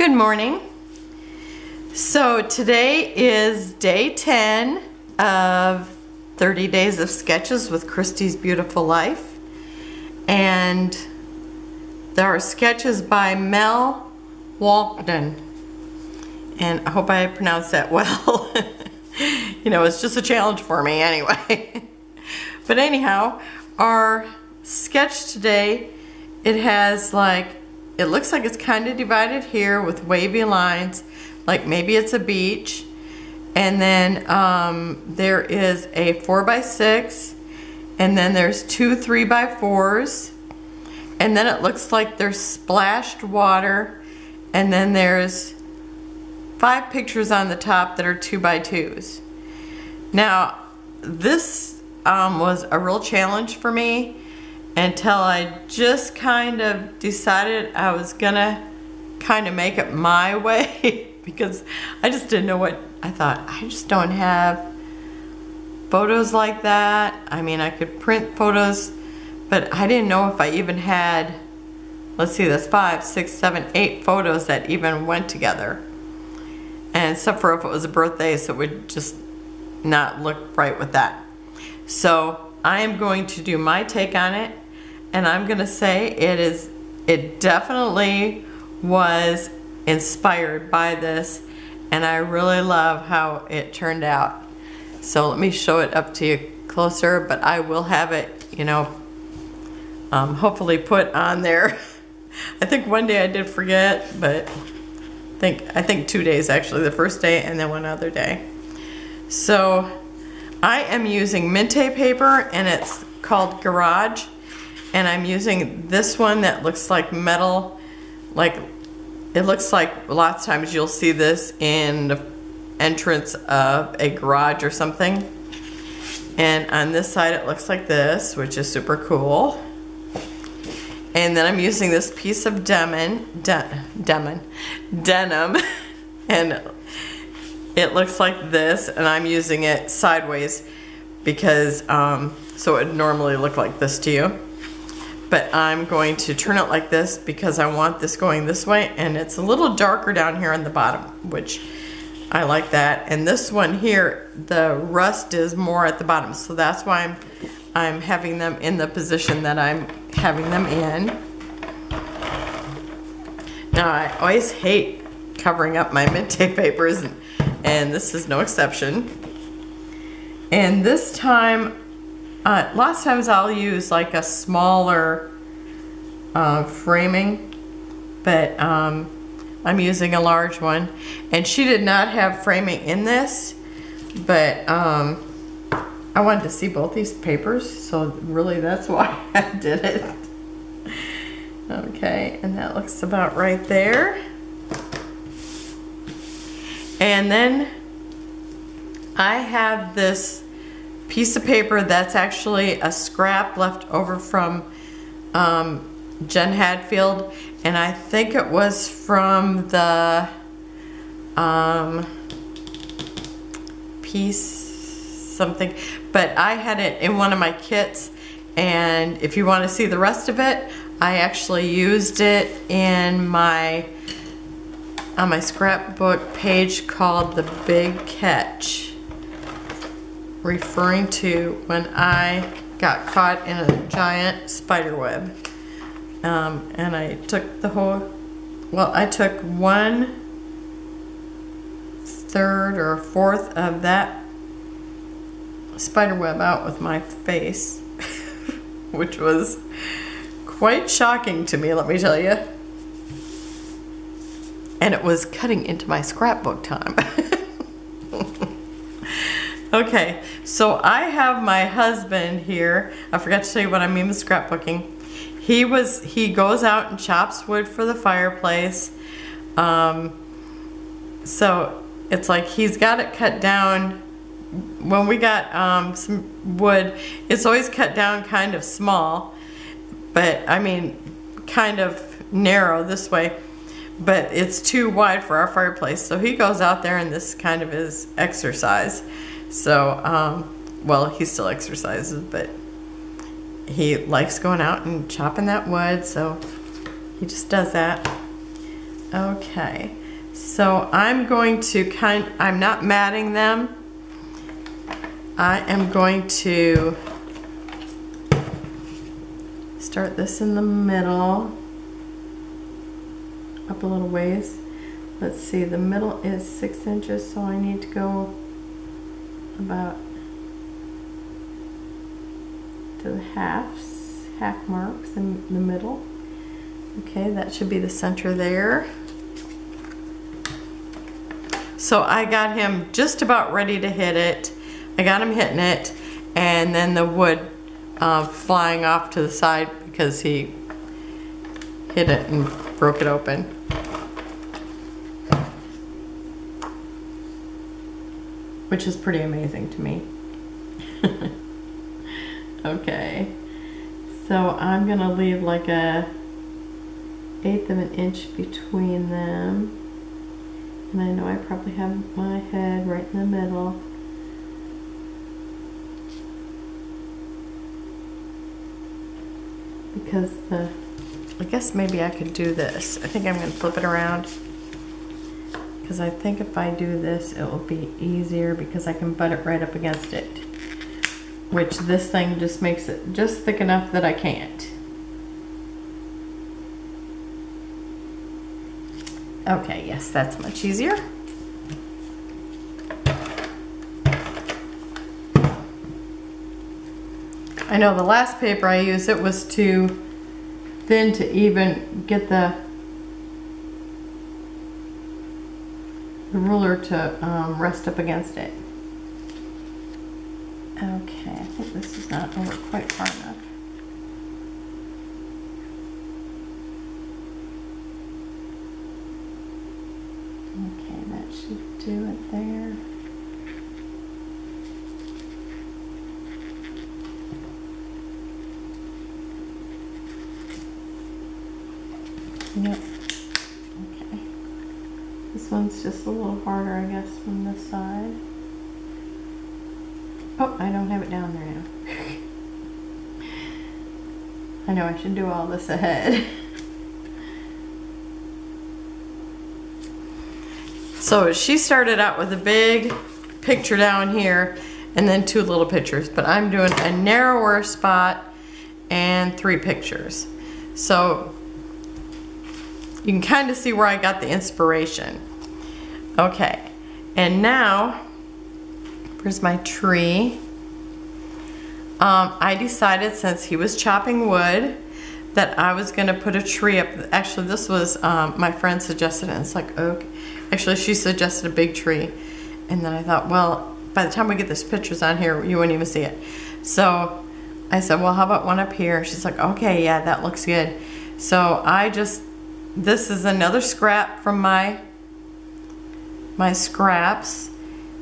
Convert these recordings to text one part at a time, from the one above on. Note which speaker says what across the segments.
Speaker 1: Good morning. So today is day 10 of 30 Days of Sketches with Christy's Beautiful Life. And there are sketches by Mel Walkden. And I hope I pronounced that well. You know, it's just a challenge for me anyway. But anyhow, our sketch today, it has it looks like it's kind of divided here with wavy lines, like maybe it's a beach. And then there is a 4x6, and then there's two 3x4s, and then it looks like there's splashed water, and then there's 5 pictures on the top that are 2x2s. Now, this was a real challenge for me until I just kind of decided I was gonna kind of make it my way because I just didn't know what I thought. I just don't have photos like that. I mean, I could print photos, but I didn't know if I even had, let's see, that's 5, 6, 7, 8 photos that even went together. And except for if it was a birthday, so it would just not look right with that. So I am going to do my take on it, and I'm gonna say it definitely was inspired by this, and I really love how it turned out. So let me show it up to you closer, but I will have it, you know, hopefully put on there. I think one day I did forget, but I think 2 days actually, the first day and then one other day. So I am using Mintay paper, and it's called Garage, and I'm using this one that looks like metal, like it looks like lots of times you'll see this in the entrance of a garage or something. And on this side it looks like this, which is super cool. And then I'm using this piece of denim, and it looks like this, and I'm using it sideways because so it would normally look like this to you. But I'm going to turn it like this because I want this going this way, and it's a little darker down here on the bottom, which I like that. And this one here, the rust is more at the bottom, so that's why I'm having them in the position that I'm having them in. Now, I always hate covering up my Mintay papers, and this is no exception. And this time, lots of times I'll use like a smaller framing, but I'm using a large one. And she did not have framing in this, but I wanted to see both these papers, so really that's why I did it. Okay, and that looks about right there. And then I have this piece of paper that's actually a scrap left over from Jen Hadfield, and I think it was from the piece something, but I had it in one of my kits, and if you want to see the rest of it, I actually used it in my scrapbook page called The Big Catch, referring to when I got caught in a giant spider web. And I took I took 1/3 or 1/4 of that spider web out with my face, which was quite shocking to me, let me tell you. And it was cutting into my scrapbook time. Okay, so I have my husband here. I forgot to tell you what I mean with scrapbooking. He goes out and chops wood for the fireplace. So it's like he's got it cut down. When we got some wood, it's always cut down kind of small, but I mean kind of narrow this way, but it's too wide for our fireplace. So he goes out there, and this kind of is exercise. So, well, he still exercises, but he likes going out and chopping that wood, so he just does that. Okay, so I'm going to I'm not matting them. I am going to start this in the middle, up a little ways. Let's see, the middle is 6 inches, so I need to go about to the half marks in the middle. Okay, that should be the center there. So I got him just about ready to hit it. I got him hitting it, and then the wood flying off to the side because he hit it and broke it open. Which is pretty amazing to me. Okay, so I'm gonna leave like a 1/8 of an inch between them. And I know I probably have my head right in the middle. Because I guess maybe I could do this. I think I'm gonna flip it around. Because I think if I do this, it will be easier because I can butt it right up against it. Which this thing just makes it just thick enough that I can't. Okay, yes, that's much easier. I know the last paper I used, it was too thin to even get the ruler to rest up against it. Okay, I think this is not over quite far enough. Okay, that should do it there. Yep. Okay. This one's just a little harder, I guess, from this side. Oh, I don't have it down there now. I know I should do all this ahead. So she started out with a big picture down here and then 2 little pictures, but I'm doing a narrower spot and 3 pictures. So you can kind of see where I got the inspiration. Okay, and now, here's my tree. I decided, since he was chopping wood, that I was gonna put a tree up. Actually, this was, my friend suggested it, and it's like oak. Actually, she suggested a big tree. And then I thought, well, by the time we get these pictures on here, you wouldn't even see it. So I said, well, how about one up here? She's like, okay, yeah, that looks good. So this is another scrap from my scraps,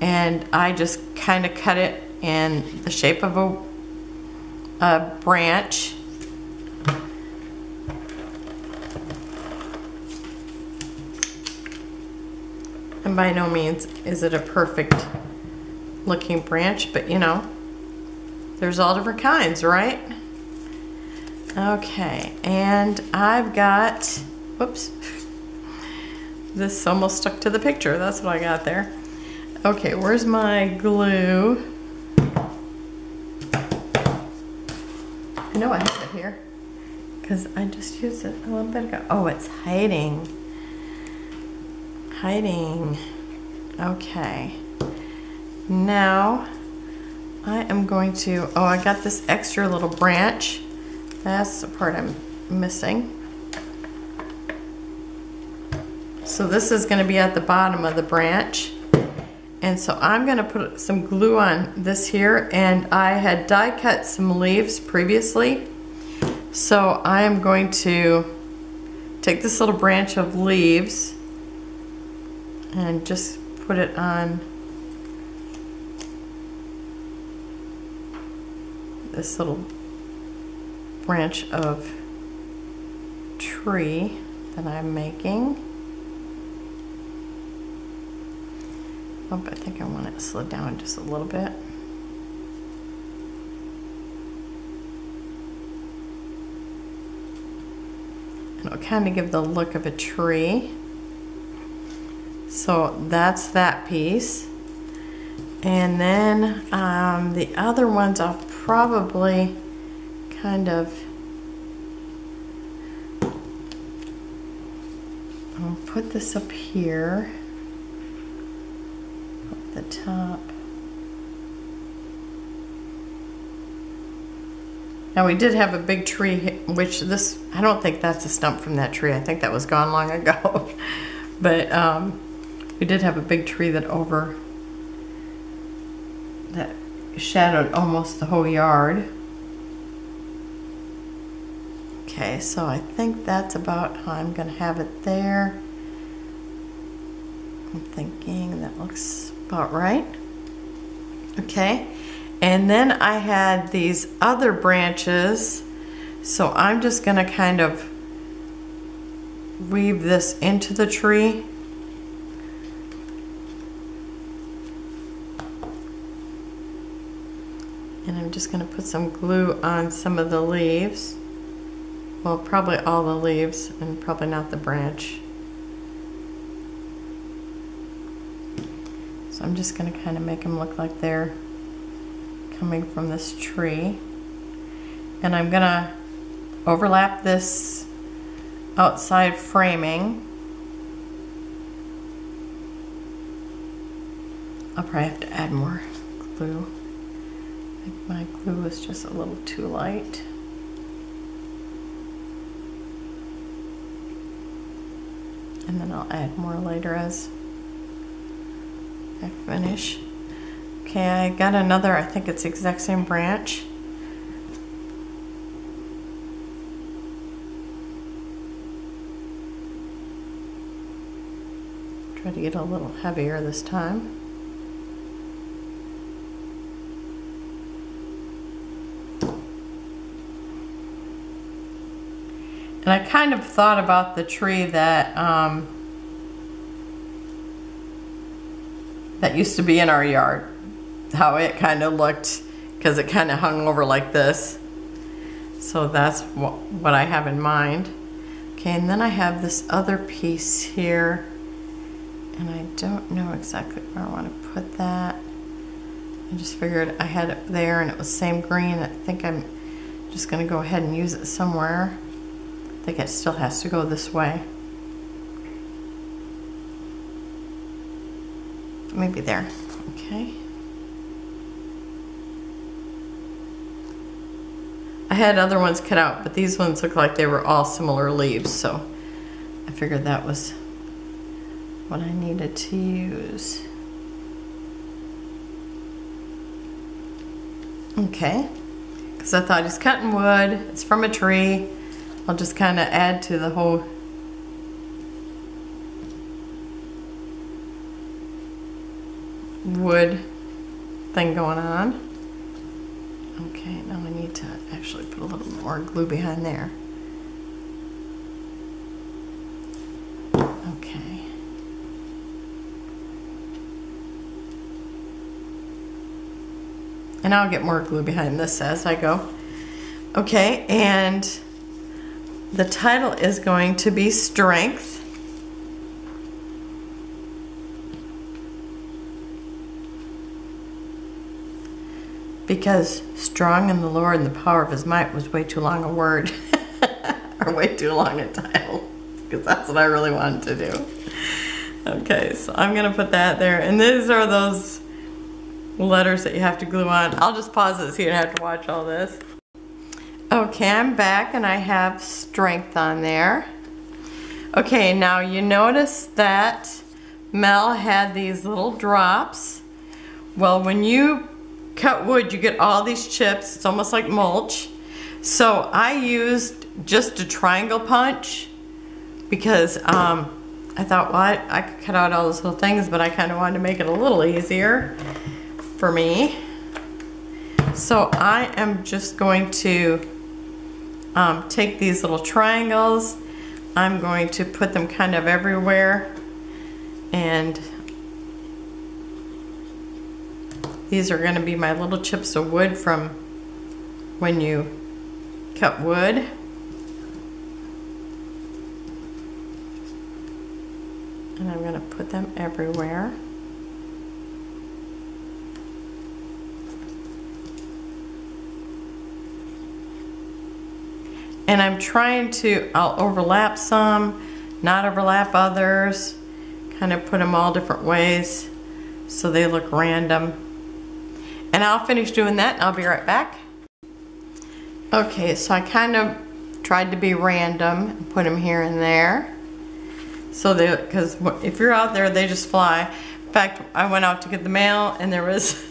Speaker 1: and I just kind of cut it in the shape of a branch. And by no means is it a perfect looking branch, but you know, there's all different kinds, right? Okay, and I've got, whoops, this almost stuck to the picture. That's what I got there. Okay, where's my glue? I know I have it here because I just used it a little bit ago. Oh, it's hiding. Okay, now I am going to, oh, I got this extra little branch. That's the part I'm missing. So this is going to be at the bottom of the branch. And so I'm going to put some glue on this here, and I had die cut some leaves previously. So I am going to take this little branch of leaves and just put it on this little branch of tree that I'm making. Oh, I think I want it slid down just a little bit. And it'll kind of give the look of a tree. So that's that piece. And then the other ones I'll probably kind of, I'll put this up here at the top. Now we did have a big tree, which this, I don't think that's a stump from that tree. I think that was gone long ago. But we did have a big tree that shadowed almost the whole yard. Okay, so I think that's about how I'm gonna have it there. I'm thinking that looks about right. Okay, and then I had these other branches, so I'm just gonna kind of weave this into the tree. And I'm just gonna put some glue on some of the leaves. Well, probably all the leaves and probably not the branch. So I'm just gonna kind of make them look like they're coming from this tree. And I'm gonna overlap this outside framing. I'll probably have to add more glue. I think my glue was just a little too light. And then I'll add more later as I finish. Okay, I got another, I think it's the exact same branch. Try to get a little heavier this time. And I kind of thought about the tree that that used to be in our yard, how it kind of looked, because it kind of hung over like this. So that's what I have in mind. Okay, and then I have this other piece here, and I don't know exactly where I want to put that. I just figured I had it there and it was same green. I think I'm just going to go ahead and use it somewhere. I think it still has to go this way. Maybe there. Okay. I had other ones cut out, but these ones look like they were all similar leaves, so I figured that was what I needed to use. Okay, because I thought he's cutting wood, it's from a tree. I'll just kind of add to the whole wood thing going on. Okay, now I need to actually put a little more glue behind there. Okay. And I'll get more glue behind this as I go. Okay, and the title is going to be Strength. Because strong in the Lord and the power of his might was way too long a word. Or way too long a title. Because that's what I really wanted to do. Okay, so I'm going to put that there. And these are those letters that you have to glue on. I'll just pause it so you don't have to watch all this. Okay, I'm back and I have Strength on there. Okay, now you notice that Mel had these little drops. Well, when you cut wood, you get all these chips. It's almost like mulch. So I used just a triangle punch because I thought, well, I could cut out all those little things, but I kind of wanted to make it a little easier for me. So I am just going to take these little triangles. I'm going to put them kind of everywhere, and these are going to be my little chips of wood from when you cut wood. And I'm gonna put them everywhere. And I'm trying to, I'll overlap some, not overlap others, kind of put them all different ways so they look random. And I'll finish doing that and I'll be right back. Okay, so I kind of tried to be random and put them here and there. So they, because if you're out there, they just fly. In fact, I went out to get the mail and there was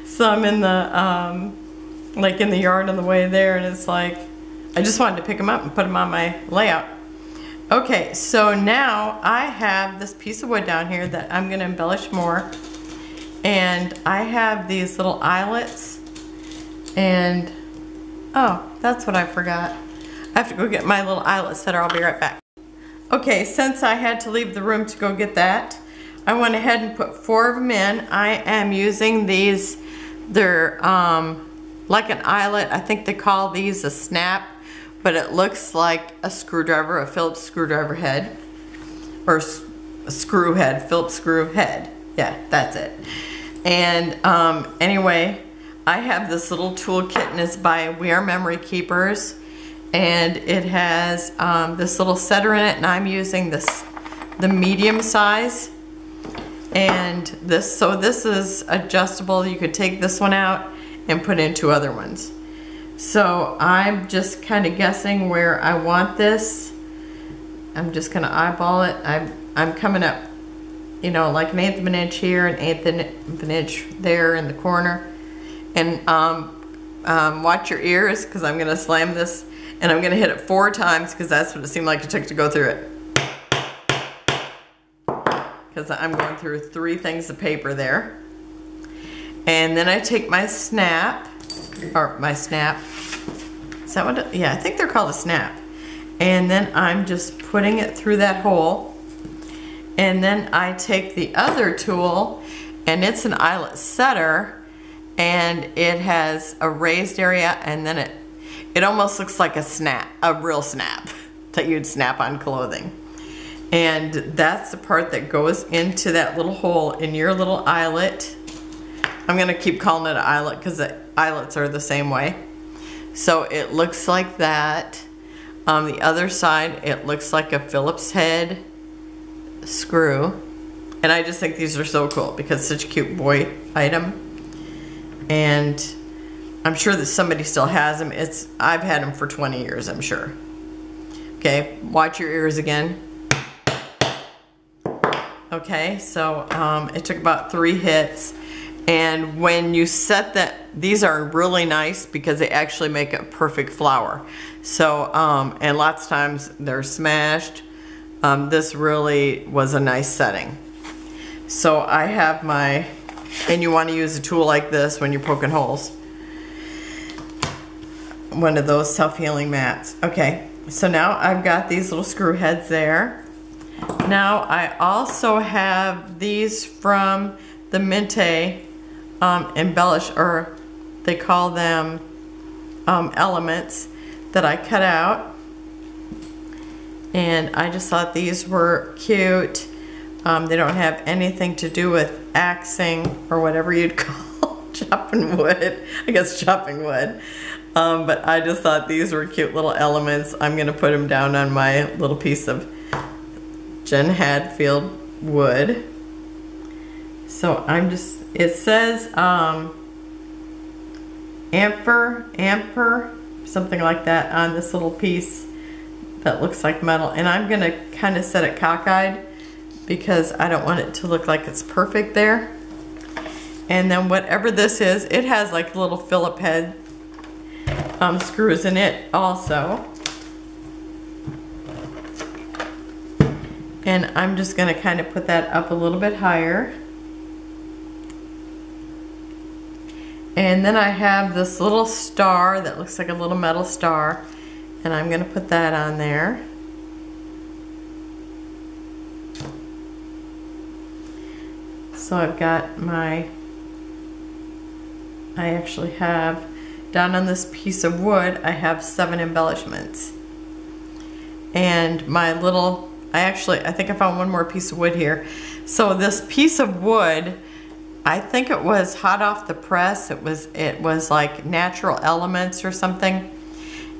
Speaker 1: some in the, like in the yard on the way there, and it's like, I just wanted to pick them up and put them on my layout. Okay, so now I have this piece of wood down here that I'm gonna embellish more. And I have these little eyelets, and oh, that's what I forgot. I have to go get my little eyelet setter. I'll be right back. Okay, since I had to leave the room to go get that, I went ahead and put 4 of them in. I am using these, they're like an eyelet. I think they call these a snap, but it looks like a screwdriver, a Phillips screwdriver head, or a screw head, Phillips screw head. Yeah, that's it. And anyway, I have this little toolkit, and it's by We Are Memory Keepers, and it has this little setter in it, and I'm using the medium size. And this is adjustable. You could take this one out and put in 2 other ones. So I'm just kind of guessing where I want this. I'm just gonna eyeball it. I'm coming up, you know, like 1/8 of an inch here, 1/8 of an inch there in the corner. And watch your ears, because I'm gonna slam this, and I'm gonna hit it 4 times, because that's what it seemed like it took to go through it. Because I'm going through 3 things of paper there. And then I take my snap, or my snap, is that what yeah, I think they're called a snap. And then I'm just putting it through that hole. And then I take the other tool, and it's an eyelet setter, and it has a raised area, and then it almost looks like a snap, a real snap that you'd snap on clothing. And that's the part that goes into that little hole in your little eyelet. I'm gonna keep calling it an eyelet because the eyelets are the same way. So it looks like that. On the other side, it looks like a Phillips head screw. And I just think these are so cool because it's such a cute boy item. And I'm sure that somebody still has them. I've had them for 20 years, I'm sure. Okay, watch your ears again. Okay, so it took about 3 hits. And when you set that, these are really nice because they actually make a perfect flower. So, and lots of times they're smashed. This really was a nice setting. So I have my, and you want to use a tool like this when you're poking holes. One of those self-healing mats. Okay, so now I've got these little screw heads there. Now I also have these from the Mintay embellish, or they call them elements, that I cut out. And I just thought these were cute. They don't have anything to do with axing or whatever you'd call chopping wood. I guess chopping wood. But I just thought these were cute little elements. I'm gonna put them down on my little piece of Jen Hadfield wood. So I'm just, it says amper, something like that on this little piece that looks like metal. And I'm gonna kind of set it cockeyed because I don't want it to look like it's perfect there. And then whatever this is, it has like little Phillip head screws in it also. And I'm just gonna kind of put that up a little bit higher. And then I have this little star that looks like a little metal star, and I'm gonna put that on there. So I've got my, I actually have, down on this piece of wood, I have 7 embellishments. And my little I think I found one more piece of wood here. So this piece of wood, I think it was hot off the press. It was like Natural Elements or something.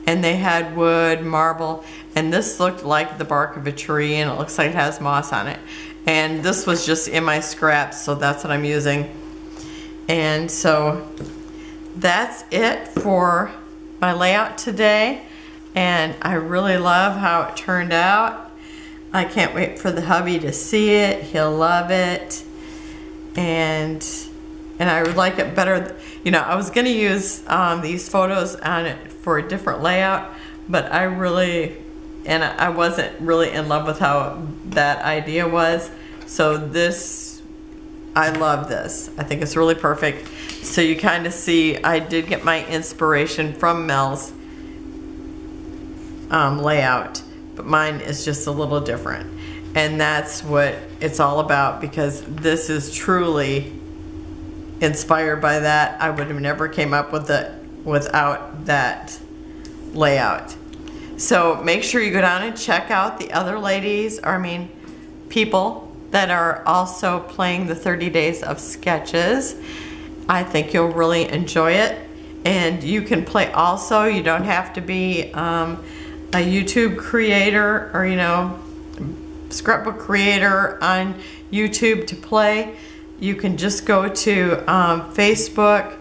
Speaker 1: And they had wood, marble, and this looked like the bark of a tree, and it looks like it has moss on it. And this was just in my scraps, so that's what I'm using. And so that's it for my layout today. And I really love how it turned out. I can't wait for the hubby to see it. He'll love it. And I would like it better. You know, I was gonna use these photos on it for a different layout, but I wasn't really in love with how that idea was. So this, I love this. I think it's really perfect. So you kind of see, I did get my inspiration from Mel's layout, but mine is just a little different. And that's what it's all about, because this is truly inspired by that. I would have never came up with it without that layout. So make sure you go down and check out the other ladies, or I mean people that are also playing the 30 days of sketches. I think you'll really enjoy it. And you can play also. You don't have to be a YouTube creator or, you know, scrapbook creator on YouTube to play. You can just go to Facebook,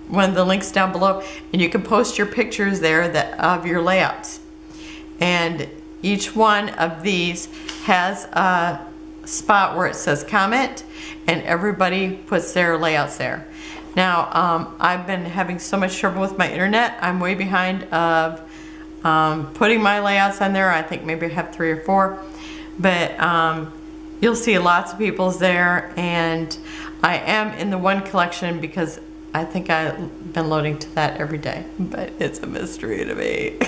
Speaker 1: one of the links down below, and you can post your pictures there of your layouts. And each one of these has a spot where it says comment, and everybody puts their layouts there. Now, I've been having so much trouble with my internet. I'm way behind of putting my layouts on there. I think maybe I have 3 or 4, but you'll see lots of people's there, and I am in the one collection because I think I've been loading to that every day, but it's a mystery to me.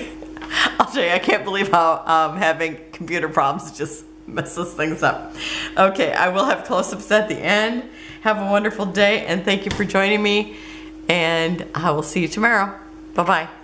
Speaker 1: I'll tell you, I can't believe how having computer problems just messes things up. Okay, I will have close-ups at the end. Have a wonderful day, and thank you for joining me, and I will see you tomorrow. Bye-bye.